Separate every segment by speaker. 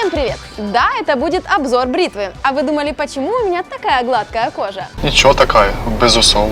Speaker 1: Всем привет! Да, это будет обзор бритвы. А вы думали, почему у меня такая гладкая кожа?
Speaker 2: Ничего такая, без усов.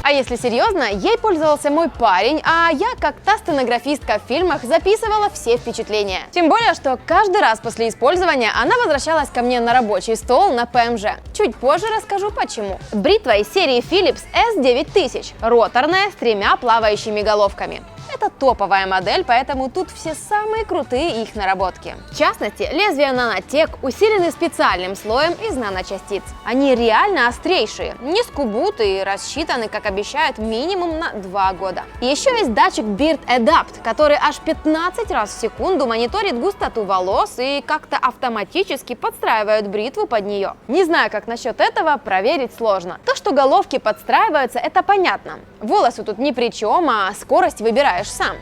Speaker 1: А если серьезно, ей пользовался мой парень, а я, как та стенографистка в фильмах, записывала все впечатления. Тем более, что каждый раз после использования она возвращалась ко мне на рабочий стол на ПМЖ. Чуть позже расскажу почему. Бритва из серии Philips S9000, роторная с 3 плавающими головками. Это топовая модель, поэтому тут все самые крутые их наработки. В частности, лезвия Nanotech усилены специальным слоем из наночастиц. Они реально острейшие, не скубут и рассчитаны, как обещают, минимум на 2 года. Еще есть датчик Beard Adapt, который аж 15 раз в секунду мониторит густоту волос и как-то автоматически подстраивает бритву под нее. Не знаю, как насчет этого, проверить сложно. То, что головки подстраиваются, это понятно. Волосы тут ни при чем, а скорость выбираешь сам.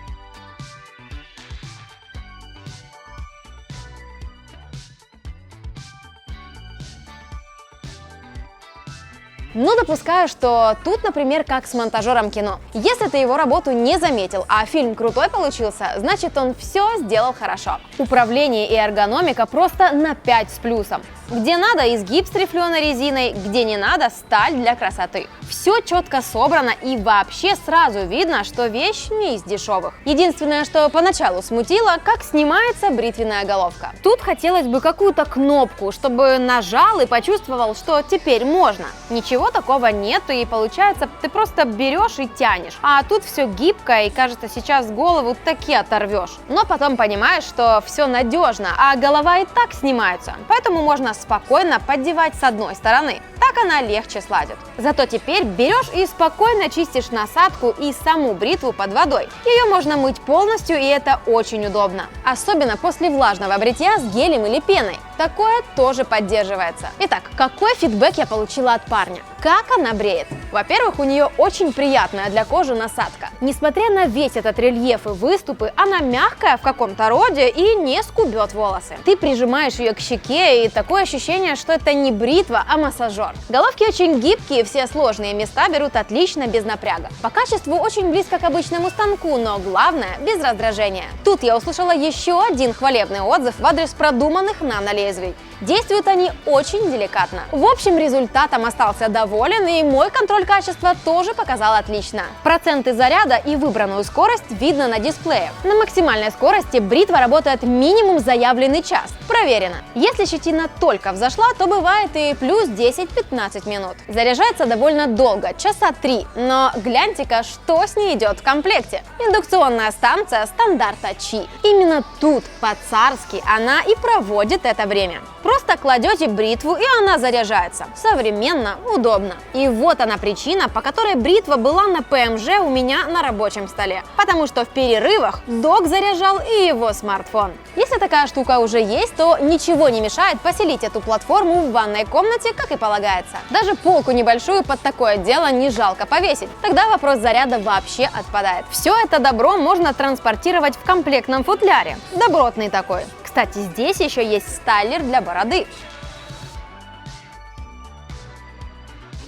Speaker 1: Ну, допускаю, что тут, например, как с монтажером кино. Если ты его работу не заметил, а фильм крутой получился, значит, он все сделал хорошо. Управление и эргономика просто на 5 с плюсом. Где надо, изгиб с рифленой резиной, где не надо, сталь для красоты. Все четко собрано и вообще сразу видно, что вещь не из дешевых. Единственное, что поначалу смутило, как снимается бритвенная головка. Тут хотелось бы какую-то кнопку, чтобы нажал и почувствовал, что теперь можно. Ничего такого нет, и получается, ты просто берешь и тянешь. А тут все гибко, и кажется, сейчас голову таки оторвешь. Но потом понимаешь, что все надежно, а голова и так снимается, поэтому можно спокойно поддевать с одной стороны. Так она легче сладит. Зато теперь берешь и спокойно чистишь насадку и саму бритву под водой. Ее можно мыть полностью, и это очень удобно. Особенно после влажного бритья с гелем или пеной. Такое тоже поддерживается. Итак, какой фидбэк я получила от парня? Как она бреет? Во-первых, у нее очень приятная для кожи насадка. Несмотря на весь этот рельеф и выступы, она мягкая в каком-то роде и не скубет волосы. Ты прижимаешь ее к щеке, и такое ощущение, что это не бритва, а массажер. Головки очень гибкие, все сложные места берут отлично без напряга. По качеству очень близко к обычному станку, но главное, без раздражения. Тут я услышала еще один хвалебный отзыв в адрес продуманных нанолезвий. Действуют они очень деликатно. В общем, результатом остался доволен, и мой контроль качества тоже показал отлично. Проценты заряда и выбранную скорость видно на дисплее. На максимальной скорости бритва работает минимум заявленный час. Проверено. Если щетина только взошла, то бывает и плюс 10-15 минут. Заряжается довольно долго, часа 3, но гляньте-ка, что с ней идет в комплекте. Индукционная станция стандарта Qi. Именно тут, по-царски, она и проводит это время. Просто кладете бритву, и она заряжается. Современно, удобно. И вот она причина, по которой бритва была на ПМЖ у меня на рабочем столе. Потому что в перерывах док заряжал и его смартфон. Если такая штука уже есть, то ничего не мешает поселить эту платформу в ванной комнате, как и полагается. Даже полку небольшую под такое дело не жалко повесить. Тогда вопрос заряда вообще отпадает. Все это добро можно транспортировать в комплектном футляре. Добротный такой. Кстати, здесь еще есть стайлер для бороды.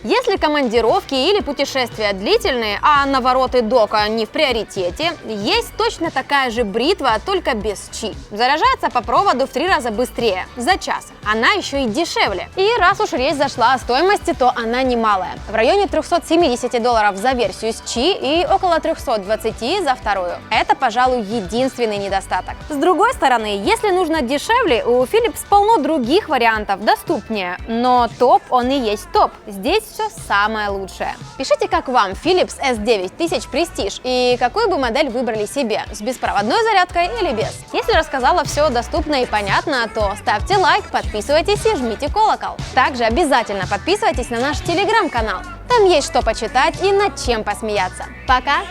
Speaker 1: Если командировки или путешествия длительные, а навороты дока не в приоритете, есть точно такая же бритва, только без Qi. Заряжается по проводу в 3 раза быстрее, за час. Она еще и дешевле. И раз уж речь зашла о стоимости, то она немалая. В районе $370 за версию с Qi и около 320 за вторую. Это, пожалуй, единственный недостаток. С другой стороны, если нужно дешевле, у Philips полно других вариантов доступнее. Но топ он и есть топ. Здесь все самое лучшее. Пишите, как вам Philips S9000 Prestige и какую бы модель выбрали себе, с беспроводной зарядкой или без. Если рассказала все доступно и понятно, то ставьте лайк, подписывайтесь и жмите колокол. Также обязательно подписывайтесь на наш телеграм-канал. Там есть что почитать и над чем посмеяться. Пока!